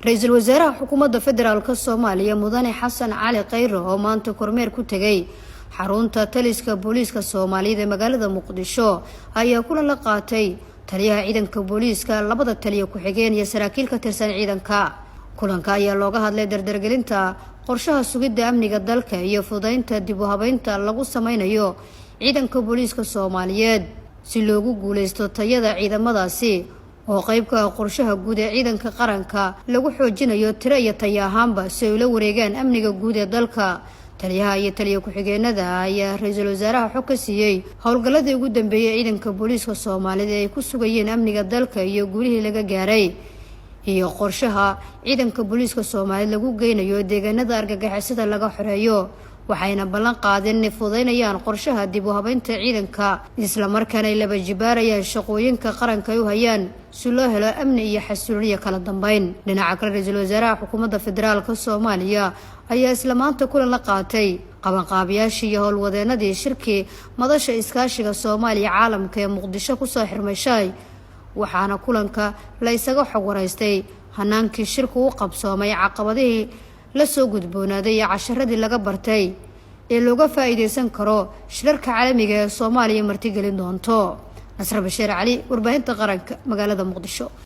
ra'iisul wasaaraha xukuumadda federaalka Soomaaliya Mudane Xasan Cali Khayre oo maanta kormeer ku tagay xarunta taliska booliiska Soomaaliyeed ee magaalada Muqdisho ayaa kulan la qaatay taliyaha ciidanka booliiska labada taliye ku xigeen iyo saraakiil ka tirsan ciidanka. kulanka ayaa looga hadlay dardargelinta qorshaha sugidda amniga dalka iyo fududeynta dib u habeynta lagu sameynayo ciidanka booliiska Soomaaliyeed si loogu guuleysto tayada ciidamadaasi oo qayb ka ah qorshaha guud ee ciidanka qaranka lagu xoojinayo tiro iyo tayo ahaanba si ay la wareegaan amniga guud ee dalka. taliyaha iyo taliye ku-xigeenada ayaa ra'iisul wasaaraha xog ka siiyay howlgalladii ugu dambeeyay ciidanka booliiska Soomaaliyeed ee ay ku sugayeen amniga dalka iyo guulihii laga gaaray iyo qorshaha ciidanka booliiska Soomaaliyeed lagu geynayo deegaanada argagixisada laga xoreeyo. waxayna ballan qaadeen inay fududeynayaan qorshaha dib u habeynta ciidanka isla markaana ay laba jibaarayaan shaqooyinka qaranka ay u hayaan si loo helo amni iyo xasilooni kala dambeyn. dhinaca kale ra'iisul wasaaraha xukuumadda federaalka Soomaaliya ayaa isla maanta kulan la qaatay qabanqaabiyaashii iyo howlwadeenadii shirkii madasha iskaashiga Soomaaliya caalamka ee Muqdisho ku soo xirmashay, waxaana kulanka la isaga xog wareystay hanaankii shirku u qabsoomay, caqabadihii la soo gudboonaaday iyo casharadii laga bartay ee looga faa'iideysan karo shirarka caalamiga ee Soomaaliya martigelin doonto. Nasra Bashiir Cali, warbaahinta qaranka, magaalada Muqdisho.